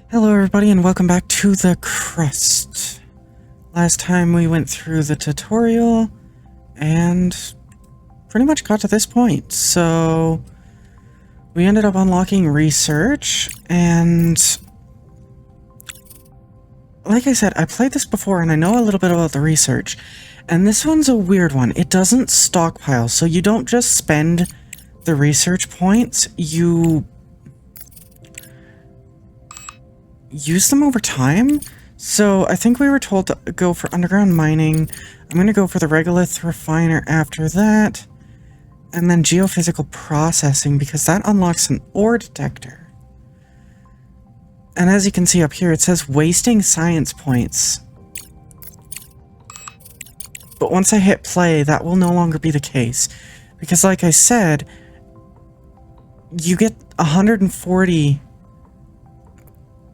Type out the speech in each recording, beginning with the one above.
Hello everybody and welcome back to the Crust. Last time we went through the tutorial and pretty much got to this point. So we ended up unlocking research, and like I said, I played this before and I know a little bit about the research. And this one's a weird one. It doesn't stockpile, so you don't just spend the research points, you use them over time. So I think we were told to go for underground mining. I'm going to go for the regolith refiner after that, and then geophysical processing because that unlocks an ore detector. And as you can see up here, it says wasting science points. But once I hit play, that will no longer be the case, because like I said, you get 140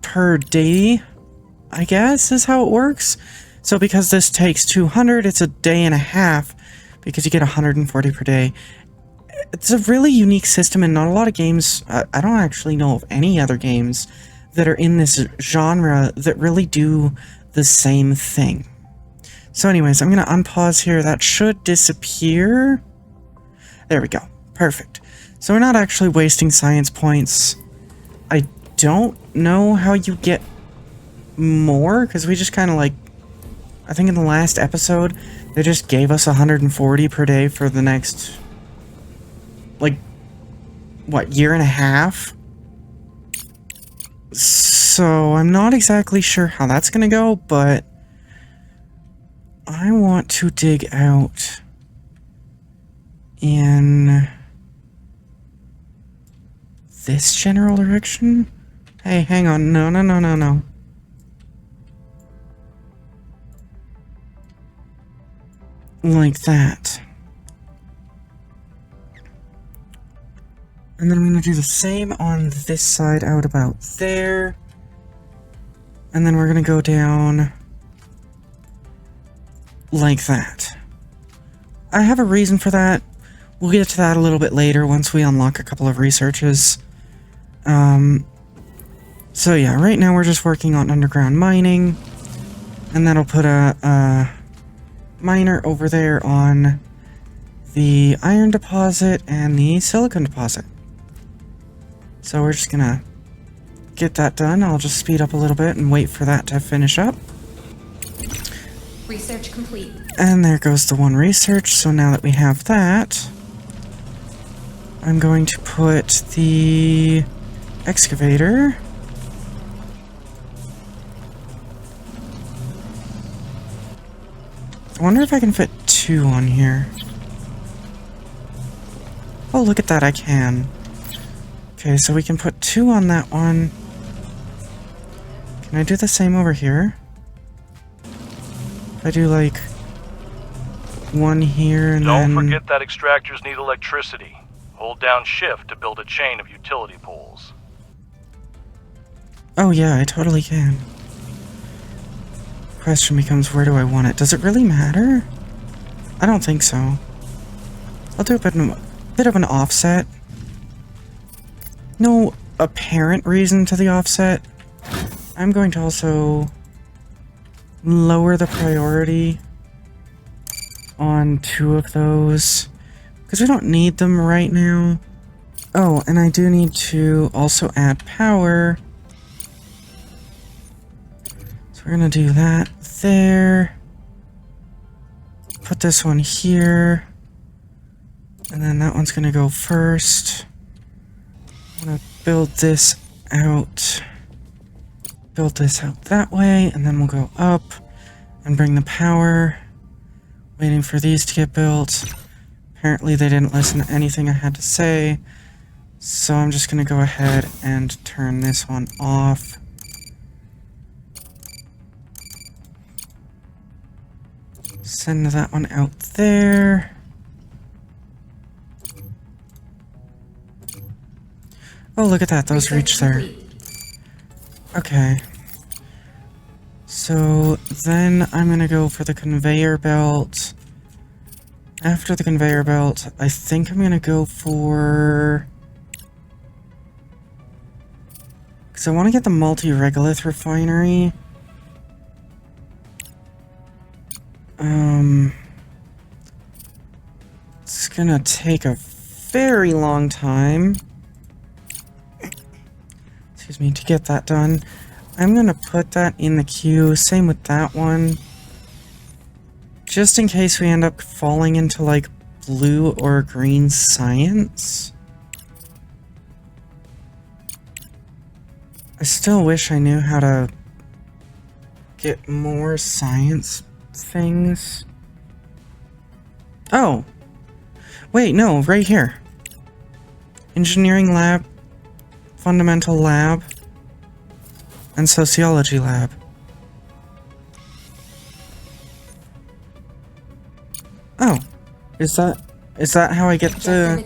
per day, I guess, is how it works. So because this takes 200, it's a day and a half, because you get 140 per day. It's a really unique system, and not a lot of games, I don't actually know of any other games that are in this genre that really do the same thing. So anyways, I'm going to unpause here. That should disappear. There we go. Perfect. So we're not actually wasting science points. I don't know how you get more, because we just kind of like, I think in the last episode, they just gave us 140 per day for the next, like, what, year and a half? So I'm not exactly sure how that's going to go, but I want to dig out in this general direction. Hey, hang on. No. Like that. And then I'm going to do the same on this side out about there. And then we're going to go down like that. I have a reason for that. We'll get to that a little bit later once we unlock a couple of researches. So yeah, right now we're just working on underground mining, and that'll put a miner over there on the iron deposit and the silicon deposit. So we're just gonna get that done. I'll just speed up a little bit and wait for that to finish up. Research complete. And there goes the one research. So now that we have that, I'm going to put the excavator . I wonder if I can fit 2 on here. Oh, look at that, I can. Okay, so we can put 2 on that one. Can I do the same over here? If I do like 1 here and then... Don't forget that extractors need electricity. Hold down shift to build a chain of utility poles. Oh yeah, I totally can. Question becomes, where do I want it? Does it really matter? I don't think so. I'll do a bit of an offset. No apparent reason to the offset. I'm going to also lower the priority on 2 of those, because we don't need them right now. Oh, and I do need to also add power. So we're gonna do that there. Put this one here. And then that one's gonna go first. I'm gonna build this out. Build this out that way, and then we'll go up and bring the power. Waiting for these to get built. Apparently they didn't listen to anything I had to say. So I'm just gonna go ahead and turn this one off. Send that one out there. Oh, look at that, those reach there. Okay. So then I'm gonna go for the conveyor belt. After the conveyor belt, I think I'm gonna go for Because I want to get the multi-regolith refinery. It's gonna take a very long time. Excuse me, to get that done. I'm gonna put that in the queue, same with that one. Just in case we end up falling into, like, blue or green science. I still wish I knew how to get more science things. Oh! Wait, no, right here. Engineering lab, fundamental lab, and sociology lab. Oh, is that how I get the...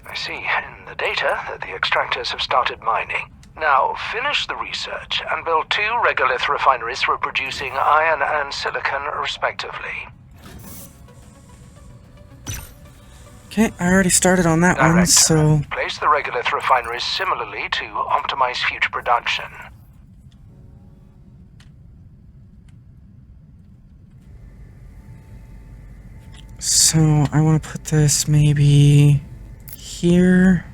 I see in the data that the extractors have started mining. Now, finish the research and build 2 regolith refineries for producing iron and silicon, respectively. Okay, I already started on that one, Director, so... place the regolith refineries similarly to optimize future production. So, I want to put this maybe here,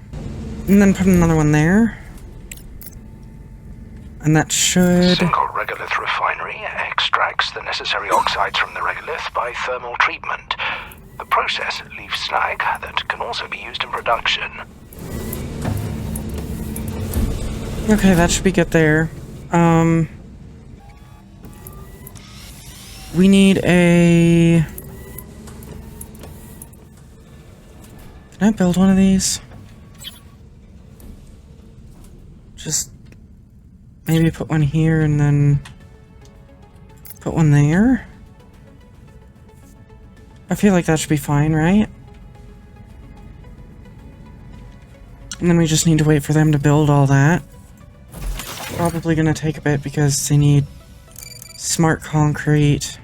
and then put another one there. And that A should... single regolith refinery extracts the necessary oxides from the regolith by thermal treatment. The process leaves slag that can also be used in production. Okay, that should be good there. We need a... Can I build one of these? Just maybe put one here and then put one there? I feel like that should be fine, right? And then we just need to wait for them to build all that. Probably gonna take a bit because they need smart concrete.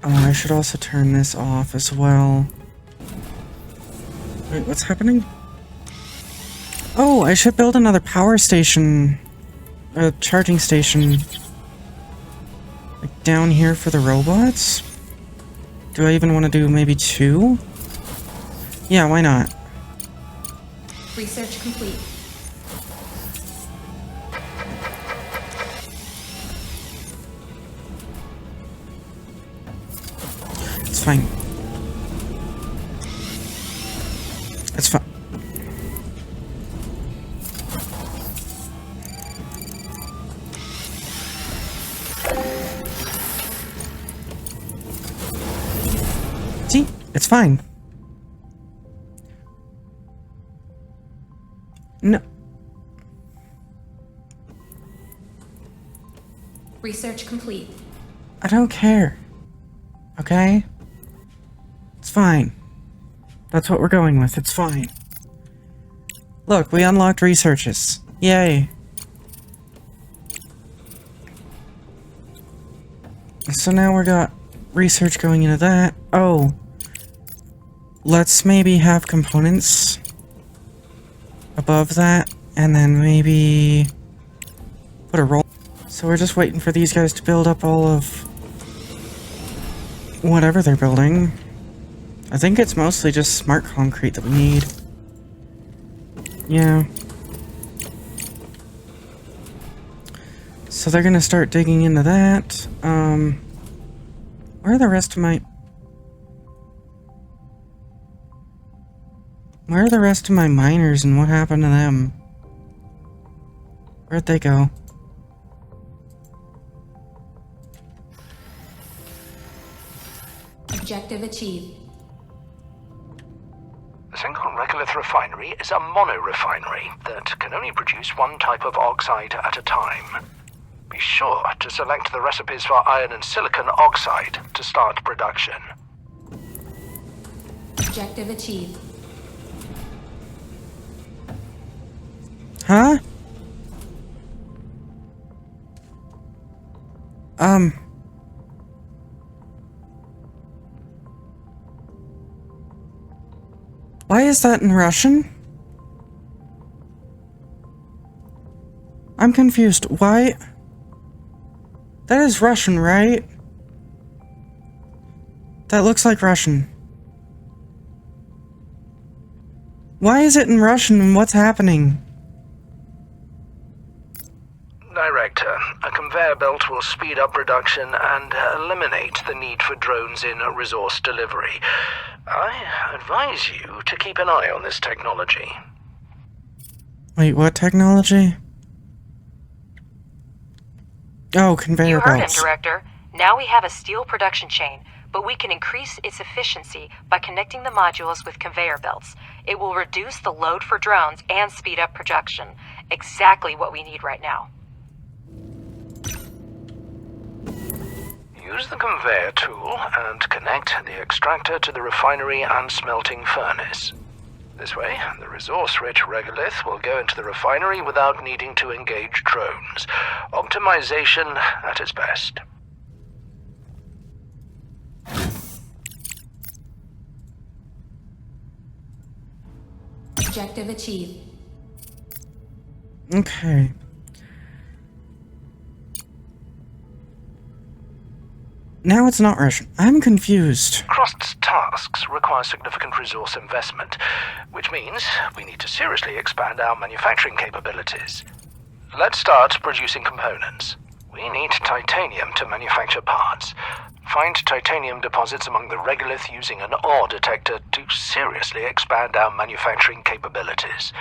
Oh, I should also turn this off as well. Wait, what's happening? Oh, I should build another power station. A charging station. Like down here for the robots? Do I even want to do maybe 2? Yeah, why not? Research complete. It's fine. It's fine. See? It's fine. No. Research complete. I don't care. Okay? It's fine. That's what we're going with. It's fine. Look, we unlocked researches. Yay. So now we got research going into that. Oh. Let's maybe have components above that, and then maybe put a roll. So we're just waiting for these guys to build up all of whatever they're building. I think it's mostly just smart concrete that we need. Yeah. So they're gonna start digging into that. Where are the rest of my... Where are the rest of my miners and what happened to them? Where'd they go? Objective achieved. A single regolith refinery is a mono-refinery that can only produce one type of oxide at a time. Be sure to select the recipes for iron and silicon oxide to start production. Objective achieved. Huh? Why is that in Russian? I'm confused. Why? That is Russian, right? That looks like Russian. Why is it in Russian and what's happening? Director, a conveyor belt will speed up production and eliminate the need for drones in resource delivery. I advise you to keep an eye on this technology. Wait, what technology? Oh, conveyor You heard him, belts. Director. Now we have a steel production chain, but we can increase its efficiency by connecting the modules with conveyor belts. It will reduce the load for drones and speed up production. Exactly what we need right now. Use the conveyor tool and connect the extractor to the refinery and smelting furnace. This way, the resource-rich regolith will go into the refinery without needing to engage drones. Optimization at its best. Objective achieved. Okay. Now it's not Russian. I'm confused. Crust's tasks require significant resource investment, which means we need to seriously expand our manufacturing capabilities. Let's start producing components. We need titanium to manufacture parts. Find titanium deposits among the regolith using an ore detector to seriously expand our manufacturing capabilities.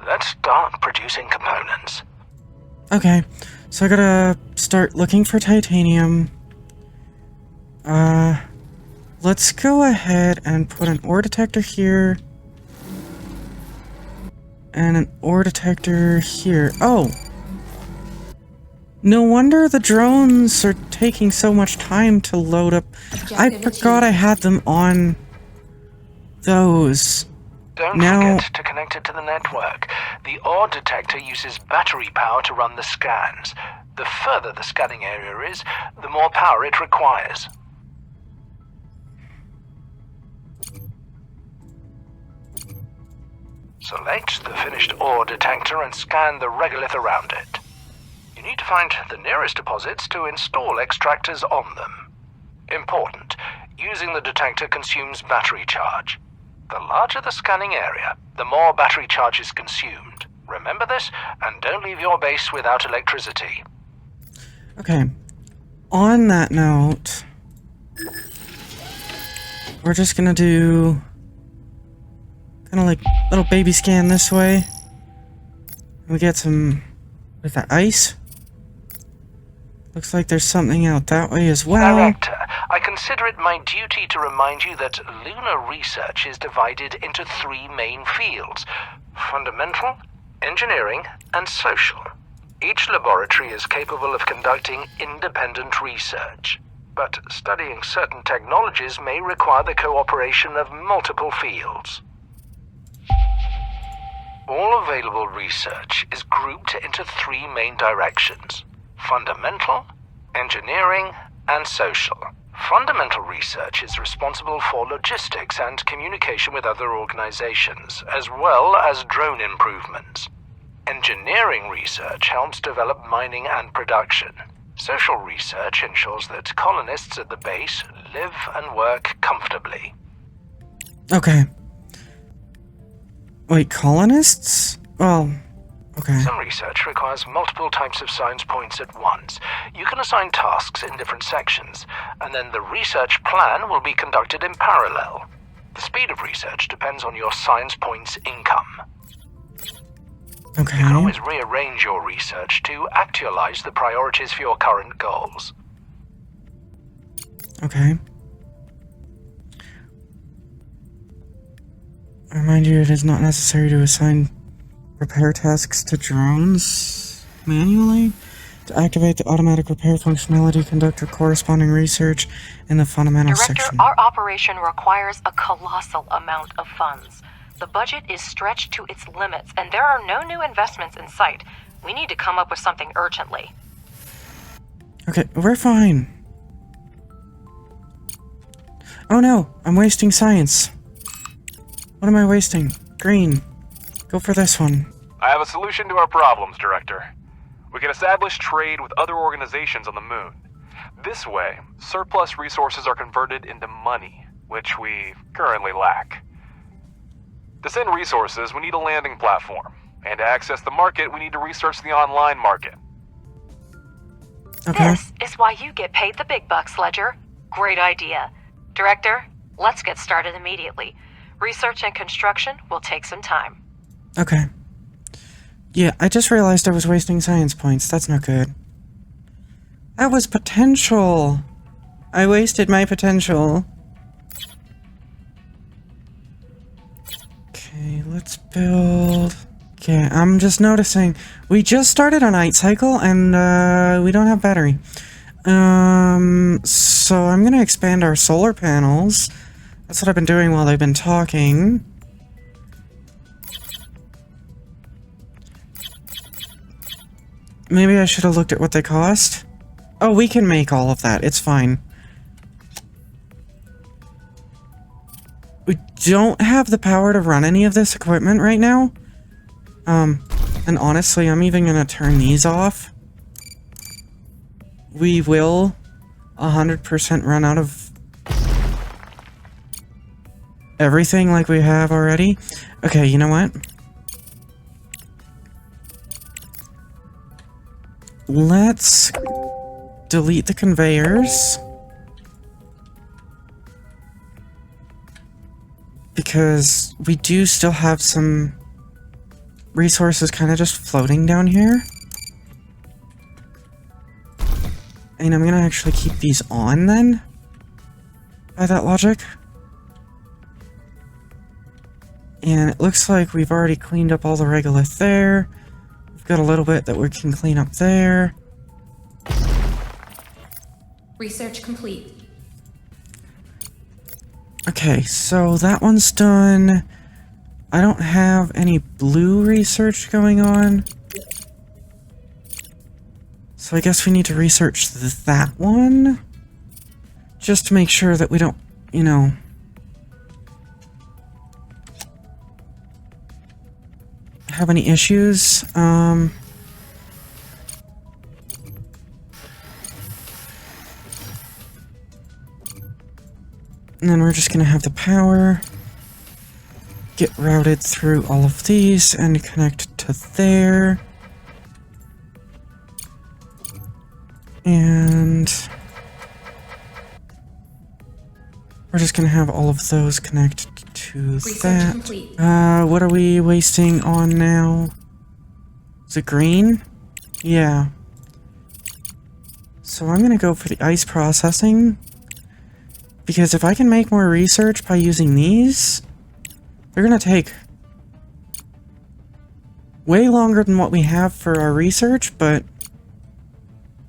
Let's start producing components. Okay, so I gotta start looking for titanium. Let's go ahead and put an ore detector here. And an ore detector here. Oh! No wonder the drones are taking so much time to load up. I forgot I had them on those. Don't Now- forget to connect it to the network. The ore detector uses battery power to run the scans. The further the scanning area is, the more power it requires. Select the finished ore detector and scan the regolith around it. You need to find the nearest deposits to install extractors on them. Important, using the detector consumes battery charge. The larger the scanning area, the more battery charge is consumed. Remember this, and don't leave your base without electricity. Okay. On that note, we're just gonna do kind of like little baby scan this way. We get some with that ice. Looks like there's something out that way as well. Director, I consider it my duty to remind you that lunar research is divided into 3 main fields: fundamental, engineering, and social. Each laboratory is capable of conducting independent research, but studying certain technologies may require the cooperation of multiple fields. All available research is grouped into 3 main directions: fundamental, engineering, and social. Fundamental research is responsible for logistics and communication with other organizations, as well as drone improvements. Engineering research helps develop mining and production. Social research ensures that colonists at the base live and work comfortably. Okay. Wait, colonists? Well, okay. Some research requires multiple types of science points at once. You can assign tasks in different sections, and then the research plan will be conducted in parallel. The speed of research depends on your science points income. Okay. You can always rearrange your research to actualize the priorities for your current goals. Okay. I remind you, it is not necessary to assign repair tasks to drones manually. To activate the automatic repair functionality, conduct your corresponding research in the fundamental Director, section. our operation requires a colossal amount of funds. The budget is stretched to its limits, and there are no new investments in sight. We need to come up with something urgently. Okay, we're fine. Oh no, I'm wasting science. What am I wasting? Green. Go for this one. I have a solution to our problems, Director. We can establish trade with other organizations on the moon. This way, surplus resources are converted into money, which we currently lack. To send resources, we need a landing platform. And to access the market, we need to research the online market. Okay. This is why you get paid the big bucks, Ledger. Great idea. Director, let's get started immediately. Research and construction will take some time. Okay. Yeah, I just realized I was wasting science points. That's not good. That was potential. I wasted my potential. Okay, let's build... Okay, I'm just noticing. We just started a night cycle, and, we don't have battery. So I'm gonna expand our solar panels. That's what I've been doing while they've been talking. Maybe I should have looked at what they cost. Oh, we can make all of that. It's fine. We don't have the power to run any of this equipment right now. And honestly, I'm even gonna turn these off. We will 100% run out of everything like we have already. Okay, you know what? Let's delete the conveyors. Because we do still have some resources kind of just floating down here. And I'm gonna actually keep these on then, by that logic. And it looks like we've already cleaned up all the regolith there. We've got a little bit that we can clean up there. Research complete. Okay, so that one's done. I don't have any blue research going on. So I guess we need to research that one. Just to make sure that we don't, you know... have any issues. And then we're just gonna have the power get routed through all of these and connect to there. And we're just gonna have all of those connect to Research that. complete. What are we wasting on now? Is it green? Yeah. So I'm gonna go for the ice processing. Because if I can make more research by using these, they're gonna take way longer than what we have for our research, but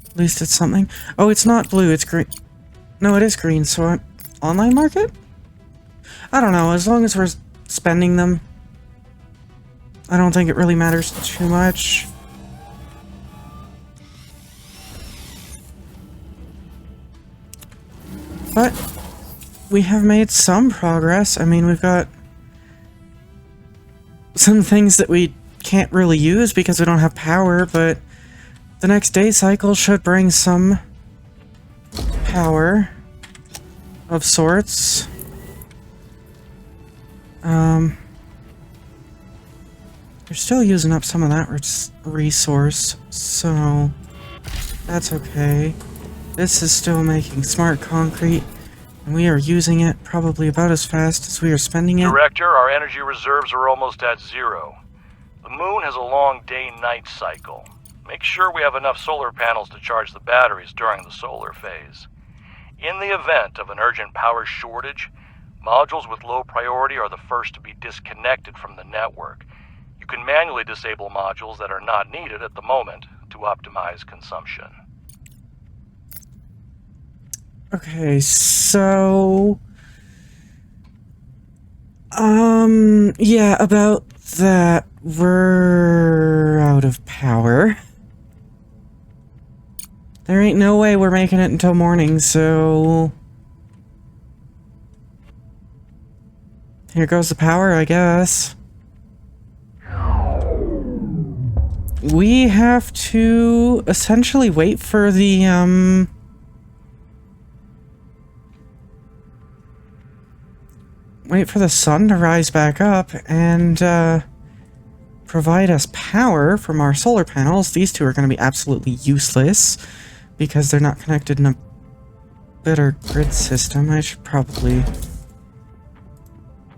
at least it's something. Oh, it's not blue, it's green. No, it is green, so online market? I don't know, as long as we're spending them, I don't think it really matters too much. But we have made some progress. I mean, we've got some things that we can't really use because we don't have power, but the next day cycle should bring some power of sorts. They're still using up some of that resource, so that's okay. This is still making smart concrete, and we are using it probably about as fast as we are spending it. Director, our energy reserves are almost at zero. The moon has a long day-night cycle. Make sure we have enough solar panels to charge the batteries during the solar phase. In the event of an urgent power shortage, modules with low priority are the first to be disconnected from the network. You can manually disable modules that are not needed at the moment to optimize consumption. Okay, so... yeah, about that, we're out of power. There ain't no way we're making it until morning, so... here goes the power, I guess. we have to essentially wait for the, wait for the sun to rise back up and, provide us power from our solar panels. These two are going to be absolutely useless because they're not connected in a better grid system. I should probably...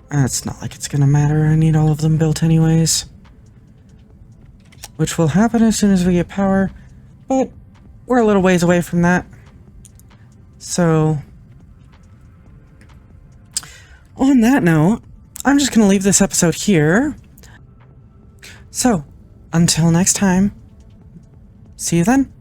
It's not like it's going to matter. I need all of them built anyways. Which will happen as soon as we get power, but we're a little ways away from that. So, on that note, I'm just going to leave this episode here. So, until next time, see you then.